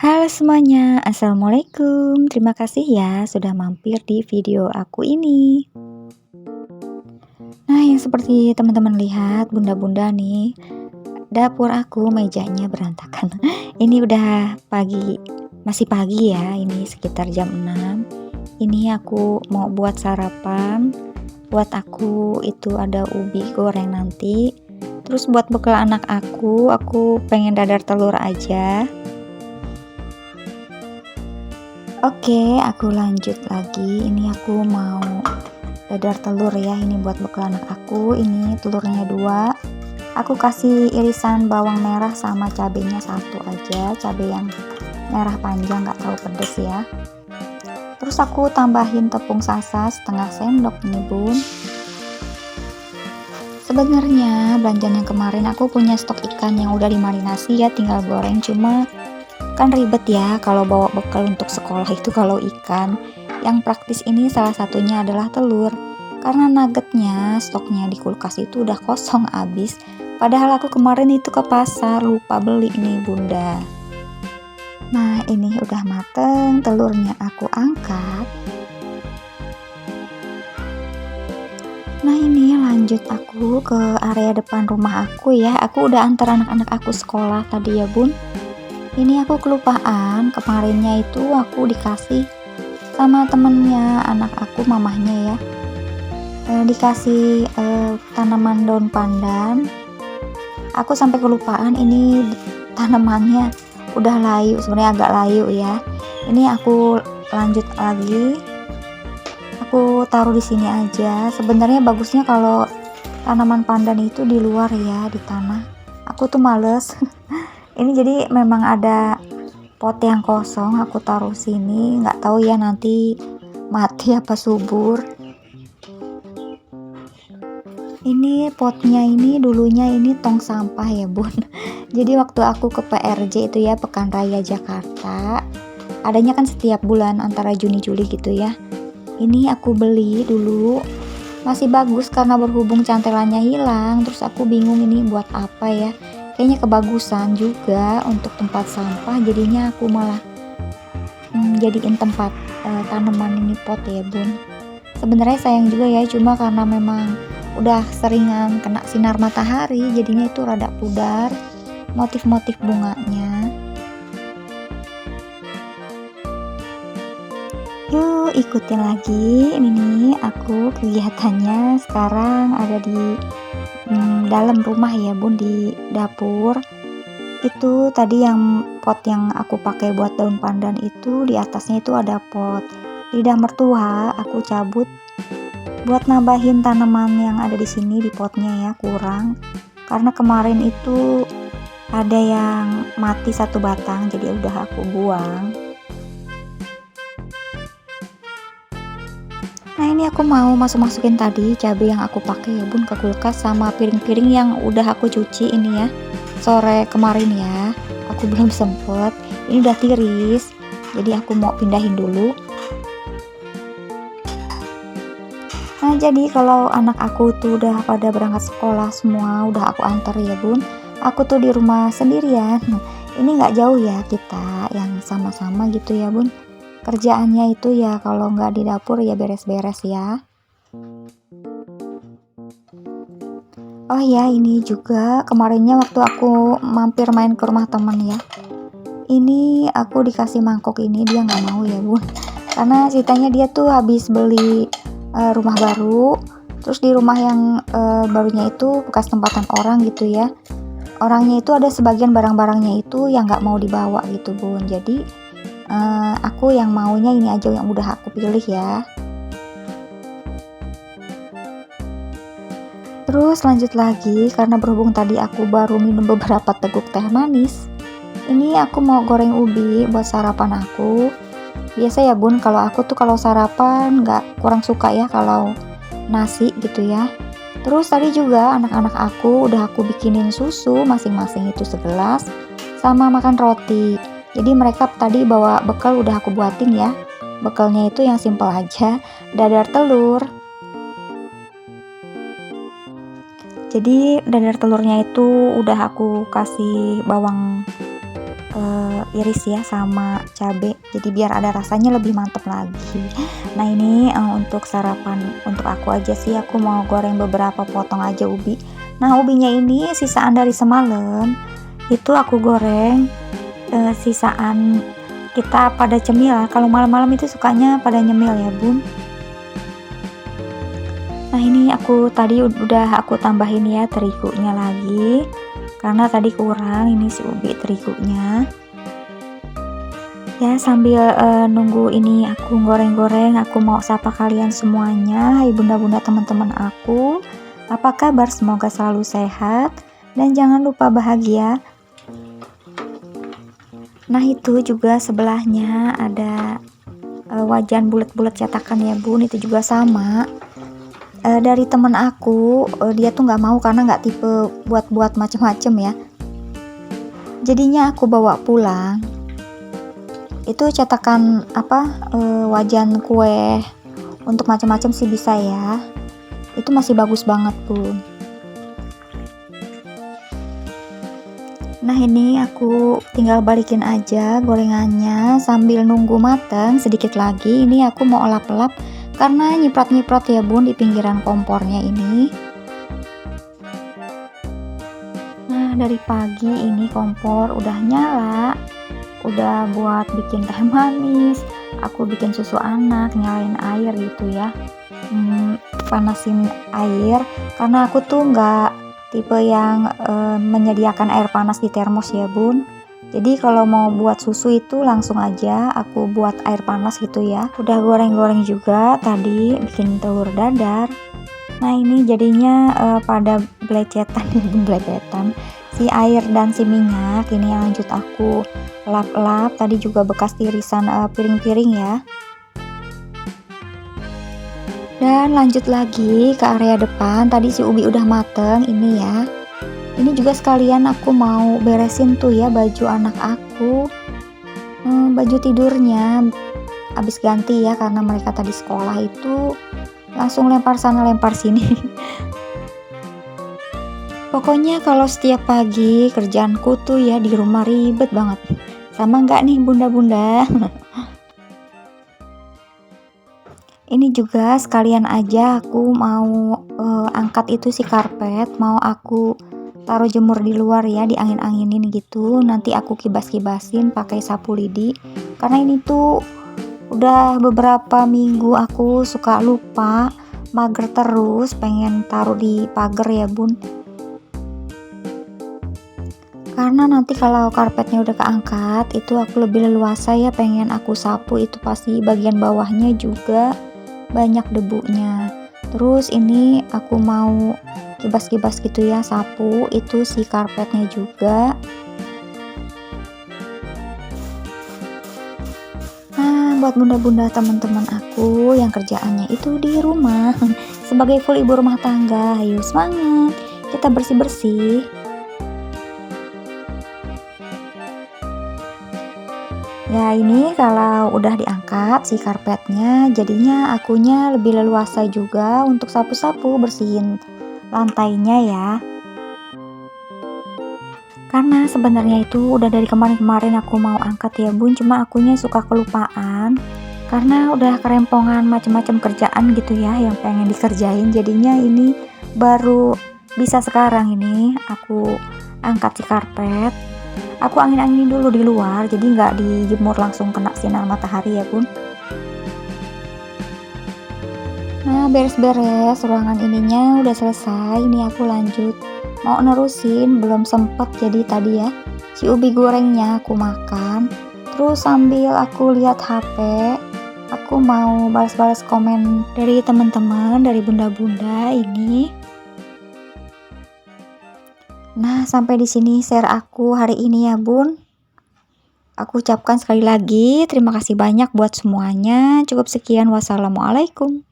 Halo semuanya, Assalamualaikum. Terima kasih ya sudah mampir di video aku ini. Nah, yang seperti teman-teman lihat, bunda-bunda nih, dapur aku mejanya berantakan. Ini udah pagi, masih pagi ya, ini sekitar jam 6. Ini aku mau buat sarapan. Buat aku itu ada ubi goreng nanti. Terus buat bekal anak aku pengen dadar telur aja. Oke, aku lanjut lagi. Ini aku mau dadar telur ya. Ini buat bekal anak aku. Ini telurnya 2. Aku kasih irisan bawang merah sama cabenya 1 aja. Cabai yang merah panjang, nggak terlalu pedes ya. Terus aku tambahin tepung sasa setengah sendok nih bun. Sebenarnya belanjaan yang kemarin aku punya stok ikan yang udah dimarinasi ya, tinggal goreng. Cuma kan ribet ya kalau bawa bekal untuk sekolah itu kalau ikan. Yang praktis ini salah satunya adalah telur. Karena nuggetnya stoknya di kulkas itu udah kosong abis. Padahal aku kemarin itu ke pasar lupa beli nih bunda. Nah ini udah mateng, telurnya aku angkat. Nah ini lanjut aku ke area depan rumah aku ya. Aku udah antar anak-anak aku sekolah tadi ya bun. Ini aku kelupaan, kemarinnya itu aku dikasih sama temennya anak aku, mamahnya ya, dikasih tanaman daun pandan. Aku sampai kelupaan, ini tanamannya udah layu, sebenarnya agak layu ya. Ini aku lanjut lagi, aku taruh di sini aja. Sebenarnya bagusnya kalau tanaman pandan itu di luar ya, di tanah. Aku tuh males. Ini jadi memang ada pot yang kosong, aku taruh sini, nggak tahu ya nanti mati apa subur. Ini potnya ini dulunya ini tong sampah ya bun. Jadi waktu aku ke PRJ itu ya, Pekan Raya Jakarta, adanya kan setiap bulan antara Juni Juli gitu ya. Ini aku beli dulu, masih bagus karena berhubung cantelannya hilang. Terus aku bingung ini buat apa ya, kayaknya kebagusan juga untuk tempat sampah, jadinya aku malah jadiin tempat tanaman ini pot ya bun. Sebenarnya sayang juga ya, cuma karena memang udah seringan kena sinar matahari jadinya itu rada pudar motif-motif bunganya. Yuk ikutin lagi. Ini nih aku kegiatannya sekarang ada di dalam rumah ya bun, di dapur. Itu tadi yang pot yang aku pakai buat daun pandan itu, di atasnya itu ada pot lidah mertua, aku cabut buat nambahin tanaman yang ada di sini di potnya ya, kurang karena kemarin itu ada yang mati 1 batang, jadi udah aku buang. Nah ini aku mau masukin tadi cabai yang aku pakai ya bun ke kulkas, sama piring-piring yang udah aku cuci ini ya sore kemarin ya, aku belum sempet, ini udah tiris jadi aku mau pindahin dulu. Nah jadi kalau anak aku tuh udah pada berangkat sekolah semua, udah aku antar ya bun, aku tuh di rumah sendirian. Ini nggak jauh ya kita yang sama-sama gitu ya bun, kerjaannya itu ya kalau nggak di dapur ya beres-beres ya. Oh ya ini juga kemarinnya waktu aku mampir main ke rumah temen ya, ini aku dikasih mangkok ini, dia nggak mau ya bun, karena ceritanya dia tuh habis beli rumah baru. Terus di rumah yang barunya itu bekas tempatan orang gitu ya, orangnya itu ada sebagian barang-barangnya itu yang nggak mau dibawa gitu bun. Jadi aku yang maunya ini aja yang udah aku pilih ya. Terus lanjut lagi, karena berhubung tadi aku baru minum beberapa teguk teh manis, ini aku mau goreng ubi buat sarapan aku. Biasa ya bun, kalau aku tuh kalau sarapan kurang suka ya kalau nasi gitu ya. Terus tadi juga anak-anak aku udah aku bikinin susu masing-masing itu segelas, sama makan roti. Jadi mereka tadi bawa bekal udah aku buatin ya. Bekalnya itu yang simple aja, dadar telur. Jadi dadar telurnya itu udah aku kasih bawang iris ya sama cabe, jadi biar ada rasanya lebih mantep lagi. Nah ini untuk sarapan untuk aku aja sih, aku mau goreng beberapa potong aja ubi. Nah ubinya ini sisaan dari semalam, itu aku goreng sisaan kita pada cemilan. Kalau malam-malam itu sukanya pada nyemil ya bun. Nah ini aku tadi udah aku tambahin ya terigunya lagi, karena tadi kurang ini si ubi terigunya. Ya sambil nunggu ini aku goreng-goreng, aku mau sapa kalian semuanya. Hai bunda-bunda teman-teman aku, apa kabar? Semoga selalu sehat dan jangan lupa bahagia. Nah itu juga sebelahnya ada wajan bulat-bulat cetakan ya bun, itu juga sama dari temen aku. Dia tuh nggak mau karena nggak tipe buat macem-macem ya, jadinya aku bawa pulang. Itu cetakan wajan kue untuk macam-macam sih bisa ya, itu masih bagus banget bun. Nah ini aku tinggal balikin aja gorengannya sambil nunggu mateng sedikit lagi. Ini aku mau elap-elap karena nyiprat-nyiprat ya bun di pinggiran kompornya ini. Nah dari pagi ini kompor udah nyala, udah buat bikin teh manis, aku bikin susu anak, nyalain air gitu ya, panasin air karena aku tuh nggak tipe yang menyediakan air panas di termos ya bun. Jadi kalau mau buat susu itu langsung aja aku buat air panas gitu ya. Udah goreng-goreng juga tadi, bikin telur dadar. Nah ini jadinya pada belecetan belecetan si air dan si minyak. Ini yang lanjut aku lap-lap, tadi juga bekas irisan piring-piring ya. Dan lanjut lagi ke area depan, tadi si ubi udah mateng ini ya. Ini juga sekalian aku mau beresin tuh ya baju anak aku, baju tidurnya habis ganti ya, karena mereka tadi sekolah itu langsung lempar sana lempar sini. Pokoknya kalau setiap pagi kerjaanku tuh ya di rumah ribet banget. Sama nggak nih bunda-bunda? Ini juga sekalian aja aku mau angkat itu si karpet, mau aku taruh jemur di luar ya, di angin-anginin gitu. Nanti aku kibas-kibasin pakai sapu lidi, karena ini tuh udah beberapa minggu aku suka lupa, mager terus pengen taruh di pagar ya bun. Karena nanti kalau karpetnya udah keangkat itu aku lebih leluasa ya, pengen aku sapu itu pasti bagian bawahnya juga banyak debunya. Terus ini aku mau kibas-kibas gitu ya, sapu itu si karpetnya juga. Nah buat bunda-bunda teman-teman aku yang kerjaannya itu di rumah sebagai full ibu rumah tangga, ayo semangat kita bersih-bersih. Ya ini kalau udah diangkat si karpetnya, jadinya akunya lebih leluasa juga untuk sapu-sapu bersihin lantainya ya. Karena sebenarnya itu udah dari kemarin-kemarin aku mau angkat ya bun, cuma akunya suka kelupaan karena udah kerempongan macam-macam kerjaan gitu ya yang pengen dikerjain, jadinya ini baru bisa sekarang ini aku angkat si karpet. Aku angin-anginin dulu di luar, jadi nggak dijemur langsung kena sinar matahari ya bun. Nah beres-beres ruangan ininya udah selesai, ini aku lanjut mau nerusin, belum sempet jadi tadi ya si ubi gorengnya aku makan, terus sambil aku lihat HP aku mau balas-balas komen dari teman-teman, dari bunda-bunda ini. Nah, sampai di sini share aku hari ini ya, Bun. Aku ucapkan sekali lagi terima kasih banyak buat semuanya. Cukup sekian. Wassalamualaikum.